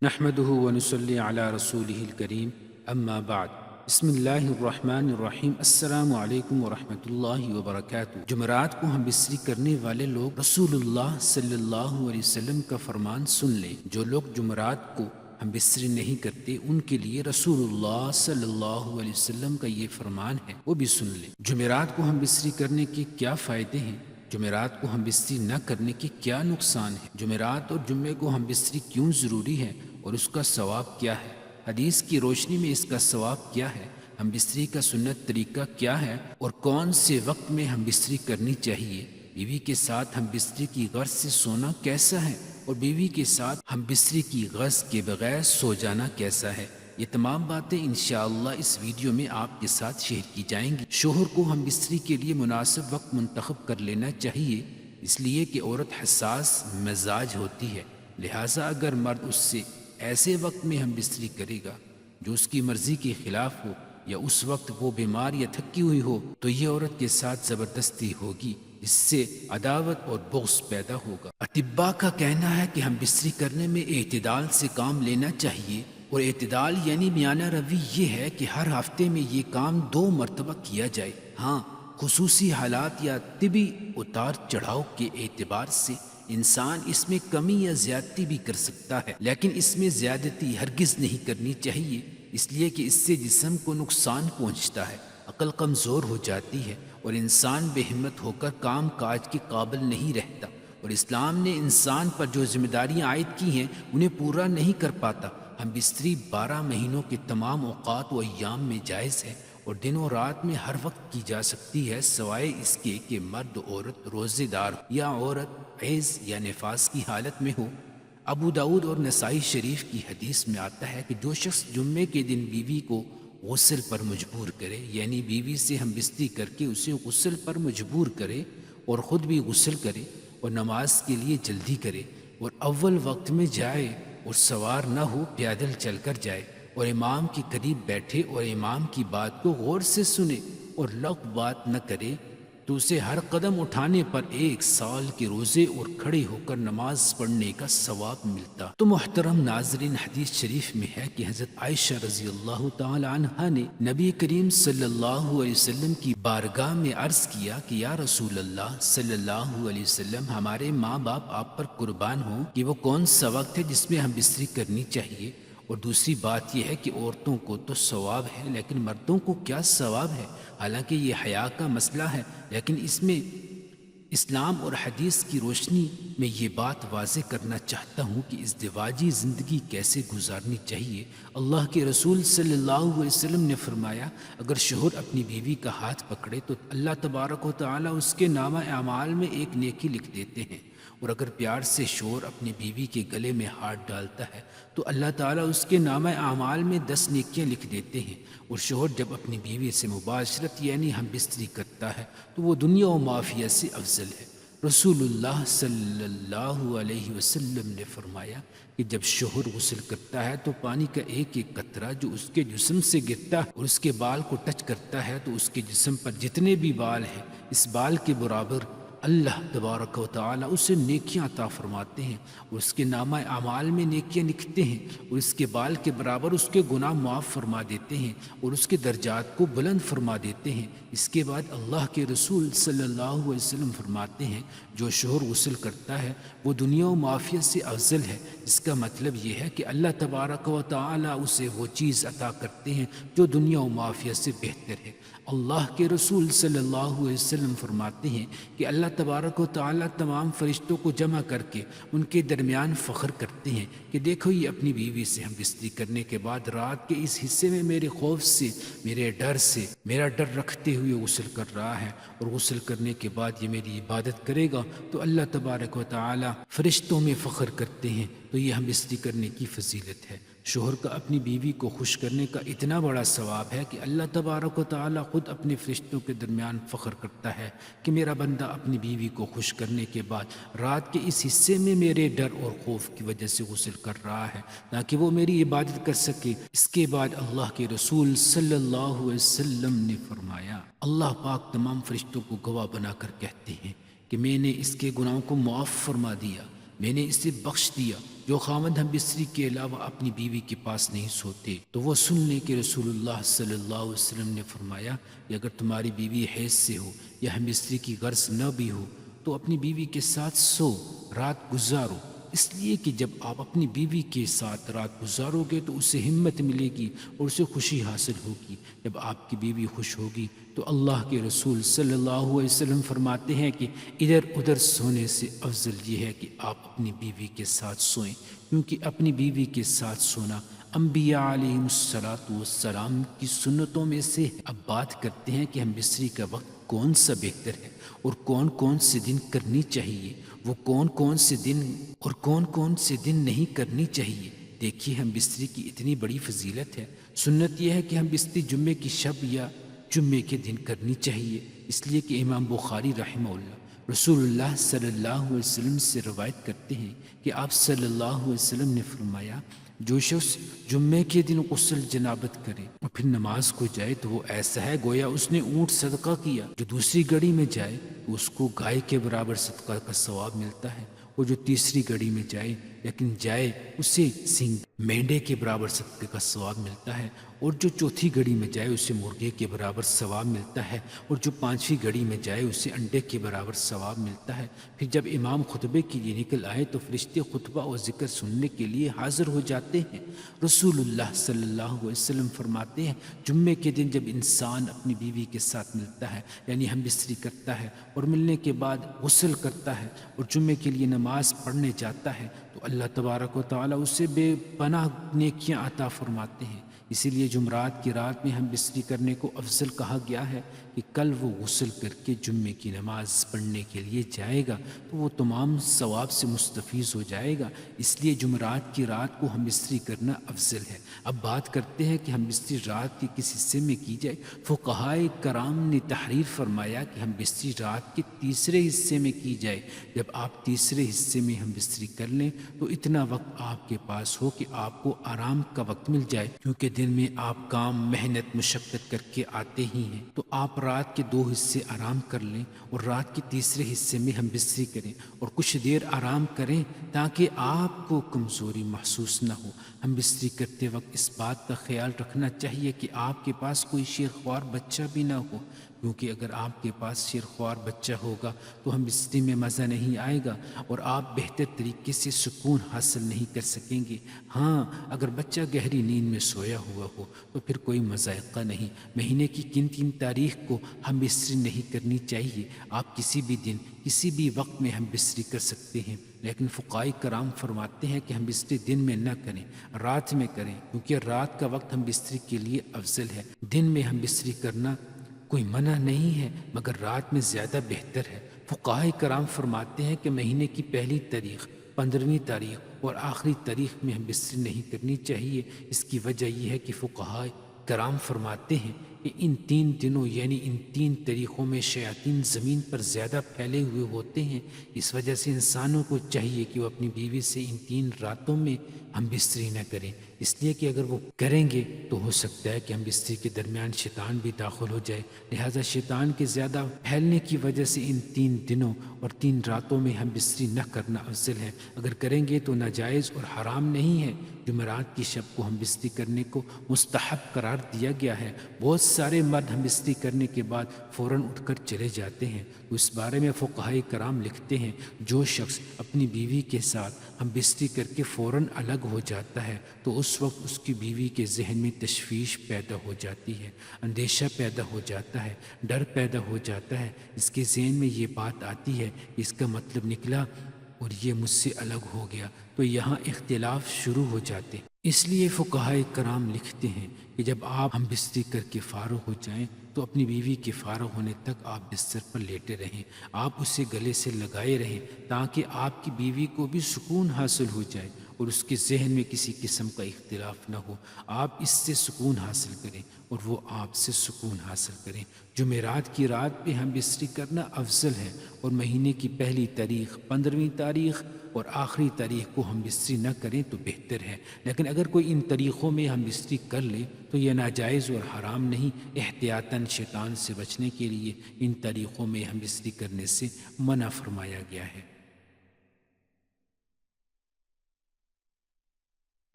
نحمده ونصلي على رسوله الكريم اما بعد بسم اللہ الرحمن الرحیم السلام علیکم ورحمۃ اللہ وبرکاتہ۔ جمعرات کو ہم بستری کرنے والے لوگ رسول اللہ صلی اللہ علیہ وسلم کا فرمان سن لیں۔ جو لوگ جمعرات کو ہم بستری نہیں کرتے ان کے لیے رسول اللہ صلی اللہ علیہ وسلم کا یہ فرمان ہے، وہ بھی سن لیں۔ جمعرات کو ہم بستری کرنے کے کیا فائدے ہیں؟ جمعرات کو ہم بستری نہ کرنے کے کیا نقصان ہے؟ جمعرات اور جمعے کو ہم بستری کیوں ضروری ہے اور اس کا ثواب کیا ہے؟ حدیث کی روشنی میں اس کا ثواب کیا ہے؟ ہم بستری کا سنت طریقہ کیا ہے اور کون سے وقت میں ہم بستری کرنی چاہیے؟ بیوی کے ساتھ ہم بستری کی غرض سے سونا کیسا ہے اور بیوی کے ساتھ ہم بستری کی غرض کے بغیر سو جانا کیسا ہے؟ یہ تمام باتیں انشاءاللہ اس ویڈیو میں آپ کے ساتھ شیئر کی جائیں گی۔ شوہر کو ہم بستری کے لیے مناسب وقت منتخب کر لینا چاہیے، اس لیے کہ عورت حساس مزاج ہوتی ہے، لہٰذا اگر مرد اس سے ایسے وقت میں ہم بستری کرے گا جو اس کی مرضی کے خلاف ہو یا اس وقت وہ بیمار یا تھکی ہوئی ہو تو یہ عورت کے ساتھ زبردستی ہوگی، اس سے عداوت اور بغض پیدا ہوگا۔ اطباء کا کہنا ہے کہ ہم بستری کرنے میں اعتدال سے کام لینا چاہیے، اور اعتدال یعنی میانہ روی یہ ہے کہ ہر ہفتے میں یہ کام 2 مرتبہ کیا جائے۔ ہاں، خصوصی حالات یا طبی اتار چڑھاؤ کے اعتبار سے انسان اس میں کمی یا زیادتی بھی کر سکتا ہے، لیکن اس میں زیادتی ہرگز نہیں کرنی چاہیے، اس لیے کہ اس سے جسم کو نقصان پہنچتا ہے، عقل کمزور ہو جاتی ہے اور انسان بے ہمت ہو کر کام کاج کے قابل نہیں رہتا، اور اسلام نے انسان پر جو ذمہ داریاں عائد کی ہیں انہیں پورا نہیں کر پاتا۔ ہم بستری 12 مہینوں کے تمام اوقات و ایام میں جائز ہے اور دن و رات میں ہر وقت کی جا سکتی ہے، سوائے اس کے کہ مرد عورت روزے دار یا عورت حیض یا نفاس کی حالت میں ہو۔ ابو داؤد اور نسائی شریف کی حدیث میں آتا ہے کہ جو شخص جمعے کے دن بیوی کو غسل پر مجبور کرے، یعنی بیوی سے ہم بستری کر کے اسے غسل پر مجبور کرے اور خود بھی غسل کرے اور نماز کے لیے جلدی کرے اور اول وقت میں جائے اور سوار نہ ہو، پیدل چل کر جائے اور امام کے قریب بیٹھے اور امام کی بات کو غور سے سنے اور لغو بات نہ کرے، تو اسے ہر قدم اٹھانے پر 1 سال کے روزے اور کھڑے ہو کر نماز پڑھنے کا ثواب ملتا۔ تو محترم ناظرین، حدیث شریف میں ہے کہ حضرت عائشہ رضی اللہ تعالی عنہا نے نبی کریم صلی اللہ علیہ وسلم کی بارگاہ میں عرض کیا کہ یا رسول اللہ صلی اللہ علیہ وسلم، ہمارے ماں باپ آپ پر قربان ہوں کہ وہ کون سا وقت ہے جس میں ہم بستری کرنی چاہیے؟ اور دوسری بات یہ ہے کہ عورتوں کو تو ثواب ہے لیکن مردوں کو کیا ثواب ہے؟ حالانکہ یہ حیا کا مسئلہ ہے، لیکن اس میں اسلام اور حدیث کی روشنی میں یہ بات واضح کرنا چاہتا ہوں کہ ازدواجی زندگی کیسے گزارنی چاہیے۔ اللہ کے رسول صلی اللہ علیہ وسلم نے فرمایا، اگر شوہر اپنی بیوی کا ہاتھ پکڑے تو اللہ تبارک و تعالی اس کے نامہ اعمال میں 1 نیکی لکھ دیتے ہیں، اور اگر پیار سے شوہر اپنی بیوی کے گلے میں ہاتھ ڈالتا ہے تو اللہ تعالیٰ اس کے نامہ اعمال میں 10 نیکیاں لکھ دیتے ہیں، اور شوہر جب اپنی بیوی سے مباشرت یعنی ہم بستری کرتا ہے تو وہ دنیا و معافیہ سے افضل ہے۔ رسول اللہ صلی اللہ علیہ وسلم نے فرمایا کہ جب شوہر غسل کرتا ہے تو پانی کا ایک ایک قطرہ جو اس کے جسم سے گرتا ہے اور اس کے بال کو ٹچ کرتا ہے تو اس کے جسم پر جتنے بھی بال ہیں اس بال کے برابر اللہ تبارک و تعالی اسے نیکیاں عطا فرماتے ہیں، اور اس کے نامہ اعمال میں نیکیاں لکھتے ہیں، اور اس کے بال کے برابر اس کے گناہ معاف فرما دیتے ہیں اور اس کے درجات کو بلند فرما دیتے ہیں۔ اس کے بعد اللہ کے رسول صلی اللہ علیہ وسلم فرماتے ہیں، جو شوہر غسل کرتا ہے وہ دنیا و معافیہ سے افضل ہے۔ اس کا مطلب یہ ہے کہ اللہ تبارک و تعالی اسے وہ چیز عطا کرتے ہیں جو دنیا و معافیہ سے بہتر ہے۔ اللہ کے رسول صلی اللہ علیہ وسلم فرماتے ہیں کہ اللہ تبارک و تعالی تمام فرشتوں کو جمع کر کے ان کے درمیان فخر کرتے ہیں کہ دیکھو، یہ اپنی بیوی سے ہم بستری کرنے کے بعد رات کے اس حصے میں میرے خوف سے، میرے ڈر سے، میرا ڈر رکھتے ہوئے غسل کر رہا ہے، اور غسل کرنے کے بعد یہ میری عبادت کرے گا تو اللہ تبارک و تعالی فرشتوں میں فخر کرتے ہیں۔ تو یہ ہم بستری کرنے کی فضیلت ہے۔ شوہر کا اپنی بیوی کو خوش کرنے کا اتنا بڑا ثواب ہے کہ اللہ تبارک و تعالی خود اپنے فرشتوں کے درمیان فخر کرتا ہے کہ میرا بندہ اپنی بیوی کو خوش کرنے کے بعد رات کے اس حصے میں میرے ڈر اور خوف کی وجہ سے غسل کر رہا ہے تاکہ وہ میری عبادت کر سکے۔ اس کے بعد اللہ کے رسول صلی اللہ علیہ وسلم نے فرمایا، اللہ پاک تمام فرشتوں کو گواہ بنا کر کہتے ہیں کہ میں نے اس کے گناہوں کو معاف فرما دیا۔ میں نے اسے بخش دیا۔ جو خاوند ہم بستری کے علاوہ اپنی بیوی کے پاس نہیں سوتے تو وہ سن لیں کہ رسول اللہ صلی اللہ علیہ وسلم نے فرمایا کہ اگر تمہاری بیوی حیض سے ہو یا ہم بستری کی غرض نہ بھی ہو تو اپنی بیوی کے ساتھ سو، رات گزارو، اس لیے کہ جب آپ اپنی بیوی کے ساتھ رات گزارو گے تو اسے ہمت ملے گی اور اسے خوشی حاصل ہوگی۔ جب آپ کی بیوی خوش ہوگی تو اللہ کے رسول صلی اللہ علیہ وسلم فرماتے ہیں کہ ادھر ادھر سونے سے افضل یہ ہے کہ آپ اپنی بیوی کے ساتھ سوئیں، کیونکہ اپنی بیوی کے ساتھ سونا انبیاء علیہم السلام کی سنتوں میں سے ہے۔ اب بات کرتے ہیں کہ ہم بستری کا وقت کون سا بہتر ہے اور کون کون سے دن کرنی چاہیے، وہ کون کون سے دن اور کون کون سے دن نہیں کرنی چاہیے۔ دیکھیے ہم بستری کی اتنی بڑی فضیلت ہے۔ سنت یہ ہے کہ ہم بستری جمعے کی شب یا جمعے کے دن کرنی چاہیے، اس لیے کہ امام بخاری رحمہ اللہ رسول اللہ صلی اللہ علیہ وسلم سے روایت کرتے ہیں کہ آپ صلی اللہ علیہ وسلم نے فرمایا جو شخص جمعے کے دن غسل جنابت کرے اور پھر نماز کو جائے تو وہ ایسا ہے گویا اس نے اونٹ صدقہ کیا۔ جو دوسری گھڑی میں جائے تو اس کو گائے کے برابر صدقہ کا ثواب ملتا ہے، اور جو تیسری گھڑی میں جائے لیکن جائے اسے سنگ مینڈے کے برابر صدقے کا ثواب ملتا ہے، اور جو چوتھی گھڑی میں جائے اسے مرغے کے برابر ثواب ملتا ہے، اور جو پانچویں گھڑی میں جائے اسے انڈے کے برابر ثواب ملتا ہے۔ پھر جب امام خطبے کے لیے نکل آئے تو فرشتے خطبہ اور ذکر سننے کے لیے حاضر ہو جاتے ہیں۔ رسول اللہ صلی اللہ علیہ وسلم فرماتے ہیں جمعے کے دن جب انسان اپنی بیوی کے ساتھ ملتا ہے یعنی ہم بستری کرتا ہے اور ملنے کے بعد غسل کرتا ہے اور جمعے کے لیے نماز پڑھنے جاتا ہے تو اللہ تبارک و تعالیٰ اسے بے پناہ نیکیاں عطا فرماتے ہیں۔ اسی لیے جمعرات کی رات میں ہم بستری کرنے کو افضل کہا گیا ہے کہ کل وہ غسل کر کے جمعے کی نماز پڑھنے کے لیے جائے گا تو وہ تمام ثواب سے مستفیض ہو جائے گا، اس لیے جمعرات کی رات کو ہم بستری کرنا افضل ہے۔ اب بات کرتے ہیں کہ ہم بستری رات کے کس حصے میں کی جائے۔ فقہائے کرام نے تحریر فرمایا کہ ہم بستری رات کے تیسرے حصے میں کی جائے۔ جب آپ تیسرے حصے میں ہم بستری کر لیں تو اتنا وقت آپ کے پاس ہو کہ آپ کو آرام کا وقت مل جائے، کیونکہ دن میں آپ کام محنت مشقت کر کے آتے ہی ہیں، تو آپ رات کے 2 حصے آرام کر لیں اور رات کے تیسرے حصے میں ہم بستری کریں اور کچھ دیر آرام کریں تاکہ آپ کو کمزوری محسوس نہ ہو۔ ہم بستری کرتے وقت اس بات کا خیال رکھنا چاہیے کہ آپ کے پاس کوئی شیرخوار بچہ بھی نہ ہو، کیونکہ اگر آپ کے پاس شیرخوار بچہ ہوگا تو ہم بستری میں مزہ نہیں آئے گا اور آپ بہتر طریقے سے سکون حاصل نہیں کر سکیں گے۔ ہاں اگر بچہ گہری نیند میں سویا ہوا ہو تو پھر کوئی مذائقہ نہیں۔ مہینے کی کن تاریخ کو ہم بستری نہیں کرنی چاہیے؟ آپ کسی بھی دن کسی بھی وقت میں ہم بستری کر سکتے ہیں، لیکن فقہائے کرام فرماتے ہیں کہ ہم بستری دن میں نہ کریں، رات میں کریں، کیونکہ رات کا وقت ہم بستری کے لیے افضل ہے۔ دن میں ہم بستری کرنا کوئی منع نہیں ہے مگر رات میں زیادہ بہتر ہے۔ فقہائے کرام فرماتے ہیں کہ مہینے کی پہلی تاریخ، 15ویں تاریخ اور آخری تاریخ میں ہم بستری نہیں کرنی چاہیے۔ اس کی وجہ یہ ہے کہ فقہائے کرام فرماتے ہیں کہ ان 3 دنوں یعنی ان 3 تاریخوں میں شیاطین زمین پر زیادہ پھیلے ہوئے ہوتے ہیں۔ اس وجہ سے انسانوں کو چاہیے کہ وہ اپنی بیوی سے ان 3 راتوں میں ہم بستری نہ کریں، اس لیے کہ اگر وہ کریں گے تو ہو سکتا ہے کہ ہم بستری کے درمیان شیطان بھی داخل ہو جائے، لہٰذا شیطان کے زیادہ پھیلنے کی وجہ سے ان 3 دنوں اور 3 راتوں میں ہم بستری نہ کرنا افضل ہے۔ اگر کریں گے تو ناجائز اور حرام نہیں ہے۔ جمعرات کی شب کو ہم بستری کرنے کو مستحب قرار دیا گیا ہے۔ بہت سارے مرد ہم بستری کرنے کے بعد فوراً اٹھ کر چلے جاتے ہیں، تو اس بارے میں فقہائے کرام لکھتے ہیں جو شخص اپنی بیوی کے ساتھ ہم بستری کر کے فوراً الگ ہو جاتا ہے تو اس وقت اس کی بیوی کے ذہن میں تشویش پیدا ہو جاتی ہے، اندیشہ پیدا ہو جاتا ہے، ڈر پیدا ہو جاتا ہے۔ اس کے ذہن میں یہ بات آتی ہے کہ اس کا مطلب نکلا اور یہ مجھ سے الگ ہو گیا، تو یہاں اختلاف شروع ہو جاتے۔ اس لیے فقہائے کرام لکھتے ہیں کہ جب آپ ہم بستری کر کے فارغ ہو جائیں تو اپنی بیوی کے فارغ ہونے تک آپ بستر پر لیٹے رہیں، آپ اسے گلے سے لگائے رہیں تاکہ آپ کی بیوی کو بھی سکون حاصل ہو جائے اور اس کے ذہن میں کسی قسم کا اختلاف نہ ہو۔ آپ اس سے سکون حاصل کریں اور وہ آپ سے سکون حاصل کریں۔ جمعرات کی رات پہ ہم بستری کرنا افضل ہے اور مہینے کی پہلی تاریخ، 15ویں تاریخ اور آخری تاریخ کو ہم بستری نہ کریں تو بہتر ہے، لیکن اگر کوئی ان طریقوں میں ہم بستری کر لے تو یہ ناجائز اور حرام نہیں۔ احتیاطاً شیطان سے بچنے کے لیے ان طریقوں میں ہم بستری کرنے سے منع فرمایا گیا ہے۔